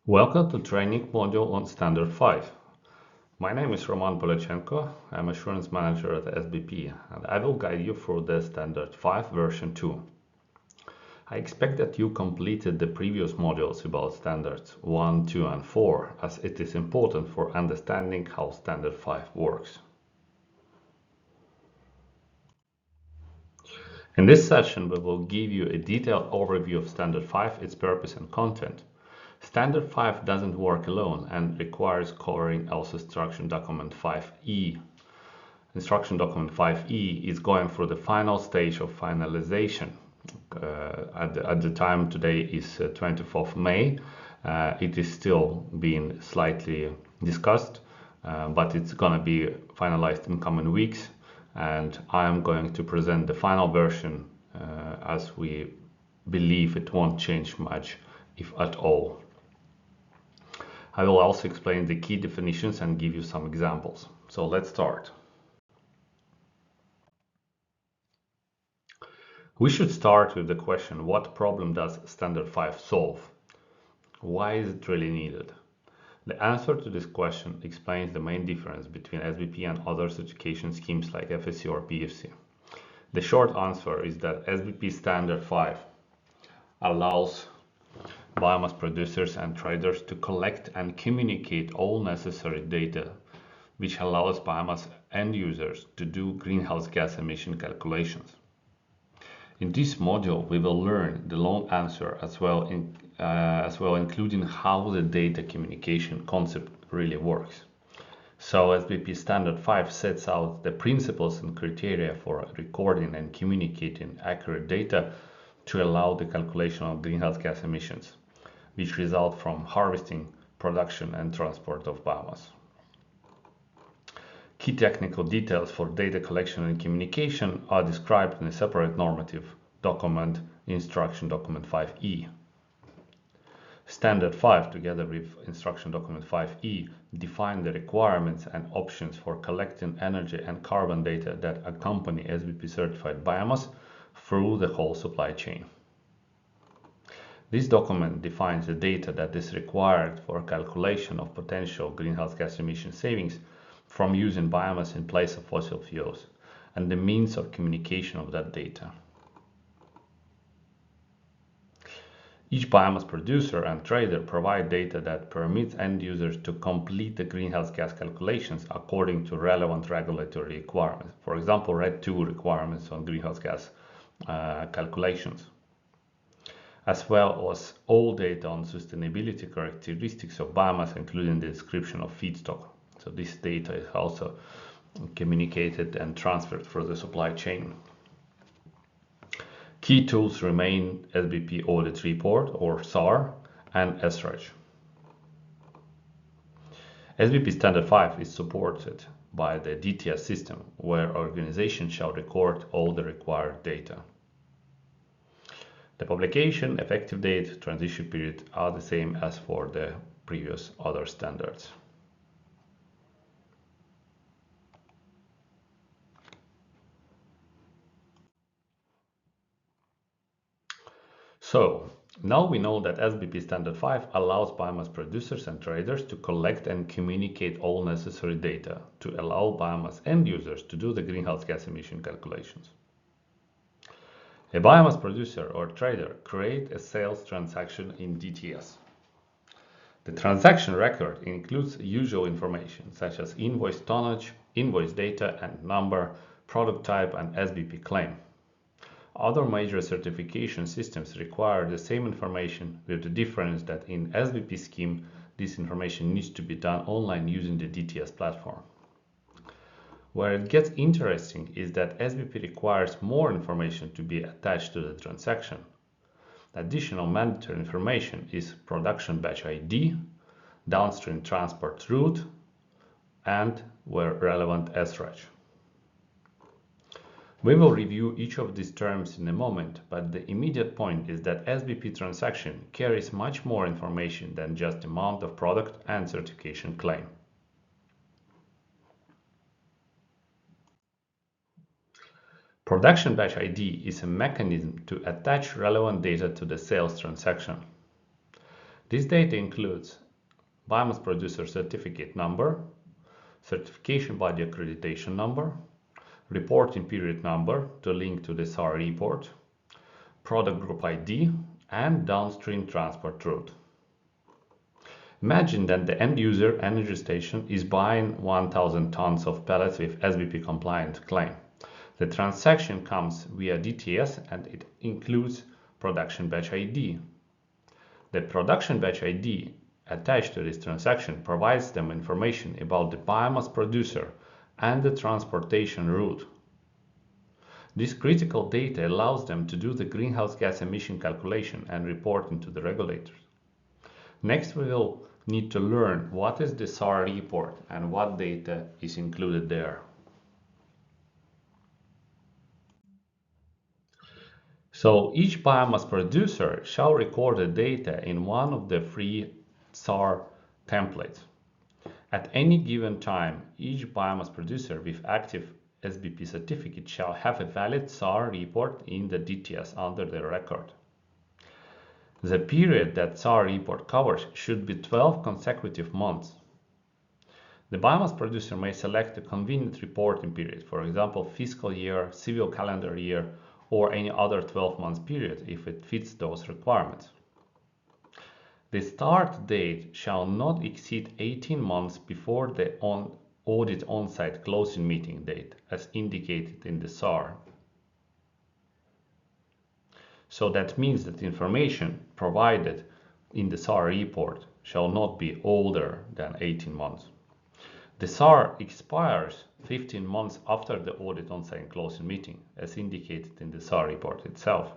Welcome to training module on Standard 5. My name is Roman Polechenko. I'm Assurance Manager at SBP, and I will guide you through the Standard 5 version 2. I expect that you completed the previous modules about Standards 1, 2, and 4, as it is important for understanding how Standard 5 works. In this session, we will give you a detailed overview of Standard 5, its purpose and content. Standard 5 doesn't work alone and requires covering also Instruction Document 5E. Instruction Document 5E is going through the final stage of finalization. At the time today is 24th May. It is still being slightly discussed, but it's going to be finalized in coming weeks. And I am going to present the final version as we believe it won't change much, if at all. I will also explain the key definitions and give you some examples. So let's start. We should start with the question, what problem does Standard 5 solve? Why is it really needed? The answer to this question explains the main difference between SBP and other certification schemes like FSC or PFC. The short answer is that SBP Standard 5 allows biomass producers and traders to collect and communicate all necessary data, which allows biomass end users to do greenhouse gas emission calculations. In this module, we will learn the long answer as well, including how the data communication concept really works. So SBP Standard 5 sets out the principles and criteria for recording and communicating accurate data to allow the calculation of greenhouse gas emissions, which result from harvesting, production, and transport of biomass. Key technical details for data collection and communication are described in a separate normative document, Instruction Document 5E. Standard 5, together with Instruction Document 5E, define the requirements and options for collecting energy and carbon data that accompany SBP certified biomass through the whole supply chain. This document defines the data that is required for calculation of potential greenhouse gas emission savings from using biomass in place of fossil fuels and the means of communication of that data. Each biomass producer and trader provide data that permits end users to complete the greenhouse gas calculations according to relevant regulatory requirements. For example, RED II requirements on greenhouse gas calculations, as well as all data on sustainability characteristics of biomass, including the description of feedstock. So this data is also communicated and transferred through the supply chain. Key tools remain SBP Audit Report or SAR and SREG. SBP Standard 5 is supported by the DTS system, where organizations shall record all the required data. The publication, effective date, transition period are the same as for the previous other standards. So now we know that SBP Standard 5 allows biomass producers and traders to collect and communicate all necessary data to allow biomass end users to do the greenhouse gas emission calculations. A biomass producer or trader creates a sales transaction in DTS. The transaction record includes usual information such as invoice tonnage, invoice data and number, product type, and SBP claim. Other major certification systems require the same information, with the difference that in SBP scheme, this information needs to be done online using the DTS platform. Where it gets interesting is that SBP requires more information to be attached to the transaction. Additional mandatory information is production batch ID, Downstream Transport Route, and, where relevant, SREG. We will review each of these terms in a moment, but the immediate point is that SBP transaction carries much more information than just amount of product and certification claim. Production batch ID is a mechanism to attach relevant data to the sales transaction. This data includes biomass producer certificate number, certification body accreditation number, reporting period number to link to the SAR report, product group ID, and downstream transport route. Imagine that the end user energy station is buying 1,000 tons of pellets with SBP compliant claim. The transaction comes via DTS and it includes production batch ID. The production batch ID attached to this transaction provides them information about the biomass producer and the transportation route. This critical data allows them to do the greenhouse gas emission calculation and reporting to the regulators. Next, we will need to learn what is the SAR report and what data is included there. So each biomass producer shall record the data in one of the three SAR templates. At any given time, each biomass producer with active SBP certificate shall have a valid SAR report in the DTS under the record. The period that SAR report covers should be 12 consecutive months. The biomass producer may select a convenient reporting period, for example, fiscal year, civil calendar year, or any other 12-month period if it fits those requirements. The start date shall not exceed 18 months before the audit on-site closing meeting date, as indicated in the SAR. So that means that information provided in the SAR report shall not be older than 18 months. The SAR expires 15 months after the audit on-site closing meeting, as indicated in the SAR report itself.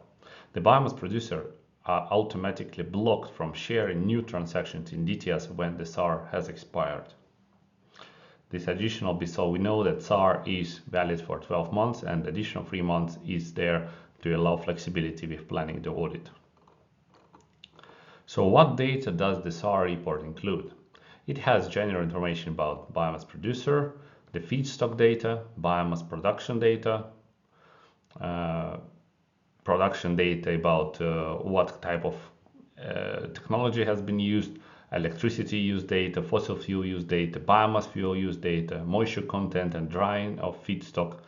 The biomass producer are automatically blocked from sharing new transactions in DTS when the SAR has expired. This additional bit, so we know that SAR is valid for 12 months and additional 3 months is there to allow flexibility with planning the audit. So what data does the SAR report include? It has general information about biomass producer, the feedstock data, biomass production data about what type of technology has been used, electricity use data, fossil fuel use data, biomass fuel use data, moisture content and drying of feedstock,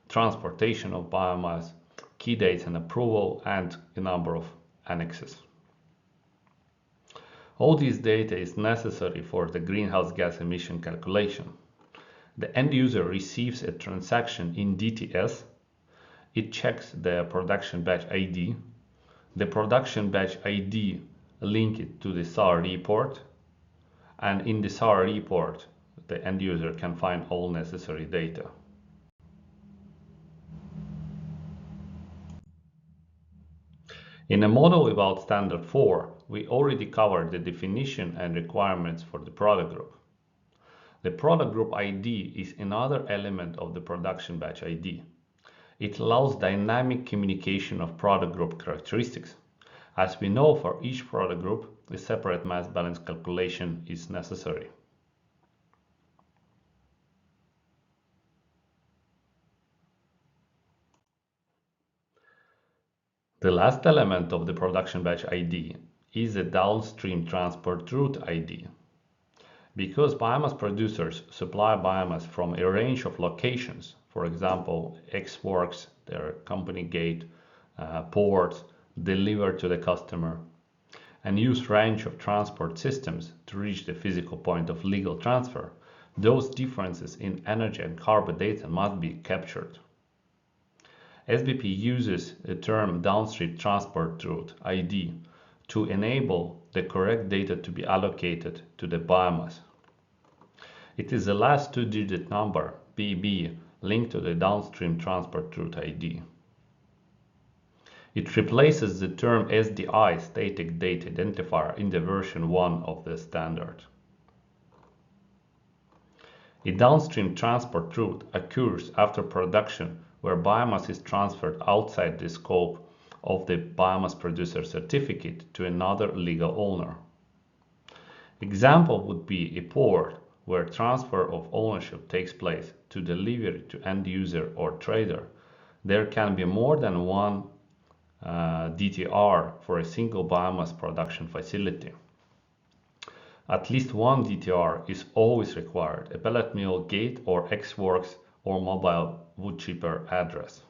transportation of biomass, key dates and approval, and a number of annexes. All this data is necessary for the greenhouse gas emission calculation. The end user receives a transaction in DTS. It checks the production batch ID. The production batch ID link it to the SAR report. And in the SAR report, the end user can find all necessary data. In a model about Standard 4, we already covered the definition and requirements for the product group. The product group ID is another element of the production batch ID. It allows dynamic communication of product group characteristics. As we know, for each product group, a separate mass balance calculation is necessary. The last element of the production batch ID is the Downstream Transport Route ID. Because biomass producers supply biomass from a range of locations, for example, ex-works, their company gate, ports, deliver to the customer, and use range of transport systems to reach the physical point of legal transfer, those differences in energy and carbon data must be captured. SBP uses the term Downstream Transport Route ID to enable the correct data to be allocated to the biomass. It is the last two-digit number, BB, linked to the Downstream Transport Route ID. It replaces the term SDI, Static Data Identifier, in the version 1 of the standard. A downstream transport route occurs after production where biomass is transferred outside the scope of the biomass producer certificate to another legal owner. Example would be a port where transfer of ownership takes place to delivery to end user or trader. There can be more than one DTR for a single biomass production facility. At least one DTR is always required, a pellet mill, gate or X-Works or mobile wood chipper address.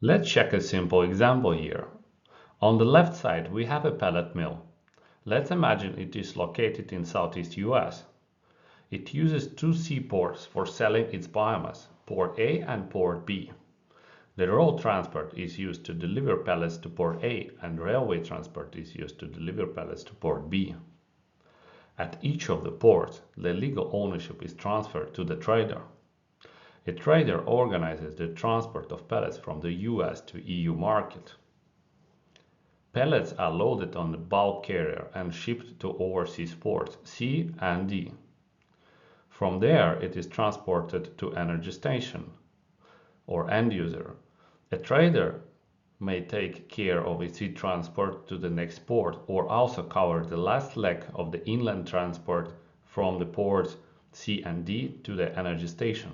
Let's check a simple example here. On the left side, we have a pellet mill. Let's imagine it is located in Southeast US. It uses two seaports for selling its biomass, Port A and Port B. The road transport is used to deliver pellets to Port A, and railway transport is used to deliver pellets to Port B. At each of the ports, the legal ownership is transferred to the trader. A trader organizes the transport of pellets from the US to EU market. Pellets are loaded on the bulk carrier and shipped to overseas ports C and D. From there, it is transported to energy station or end user. A trader may take care of its sea transport to the next port or also cover the last leg of the inland transport from the ports C and D to the energy station.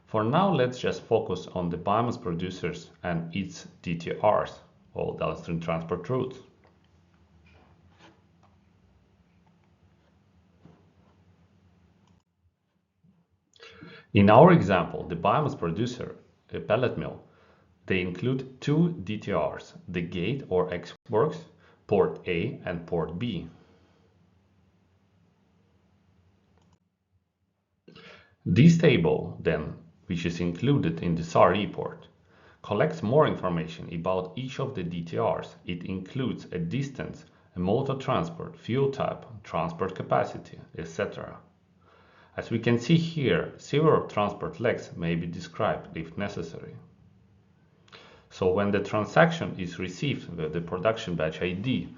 For now, let's just focus on the biomass producers and its DTRs, or Downstream Transport Routes. In our example, the biomass producer, a pellet mill, they include two DTRs, the gate or X-Works, Port A and Port B. This table, then, which is included in the SAR report, collects more information about each of the DTRs. It includes a distance, a mode of transport, fuel type, transport capacity, etc. As we can see here, several transport legs may be described if necessary. So when the transaction is received with the production batch ID,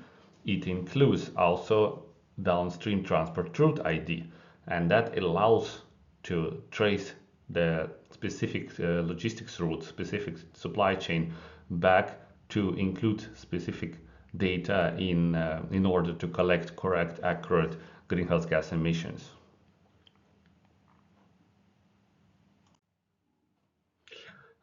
it includes also Downstream Transport Route ID, and that allows to trace the specific logistics route, specific supply chain back to include specific data in order to collect correct, accurate greenhouse gas emissions.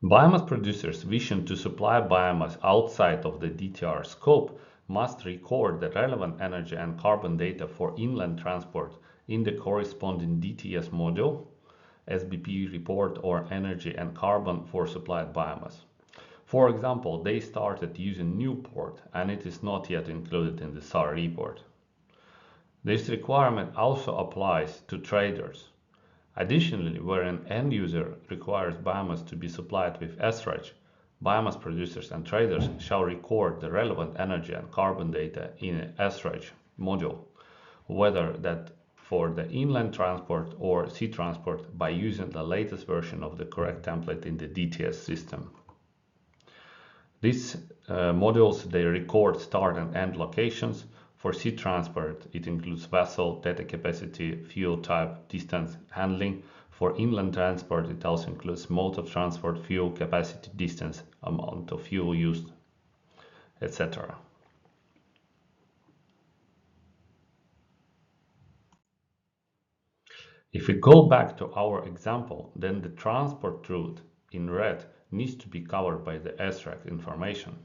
Biomass producers wishing to supply biomass outside of the DTR scope must record the relevant energy and carbon data for inland transport in the corresponding DTS module, SBP report, or energy and carbon for supplied biomass. For example, they started using Newport and it is not yet included in the SAR report. This requirement also applies to traders. Additionally, where an end user requires biomass to be supplied with SREG, biomass producers and traders shall record the relevant energy and carbon data in an SREG module, whether that for the inland transport or sea transport by using the latest version of the correct template in the DTS system. These modules, they record start and end locations. For sea transport, it includes vessel, data capacity, fuel type, distance, handling. For inland transport, it also includes mode of transport, fuel capacity, distance, amount of fuel used, etc. If we go back to our example, then the transport route in red needs to be covered by the SREG information.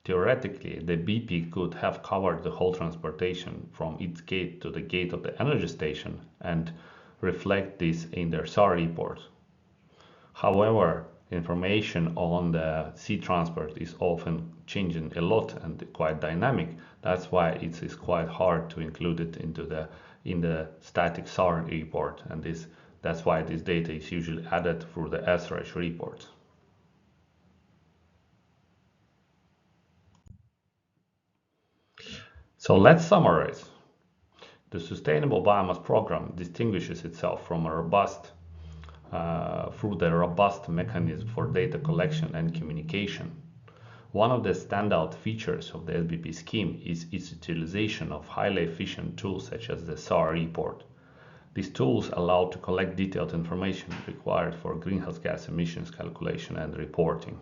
Theoretically, the BP could have covered the whole transportation from its gate to the gate of the energy station and reflect this in their SAR report. However, information on the sea transport is often changing a lot and quite dynamic. That's why it is quite hard to include it in the static SAR report, and that's why this data is usually added through the SREG report. So let's summarize. The Sustainable Biomass Program distinguishes itself from a robust through the robust mechanism for data collection and communication. One of the standout features of the SBP scheme is its utilization of highly efficient tools such as the SAR report. These tools allow to collect detailed information required for greenhouse gas emissions calculation and reporting.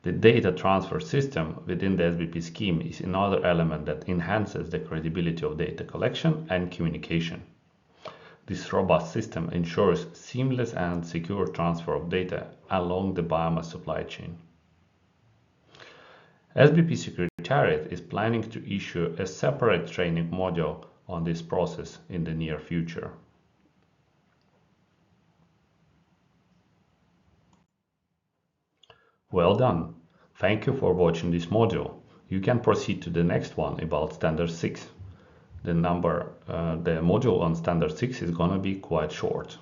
The data transfer system within the SBP scheme is another element that enhances the credibility of data collection and communication. This robust system ensures seamless and secure transfer of data along the biomass supply chain. SBP Secretariat is planning to issue a separate training module on this process in the near future. Well done! Thank you for watching this module. You can proceed to the next one about Standard 6. The module on Standard 6 is gonna be quite short.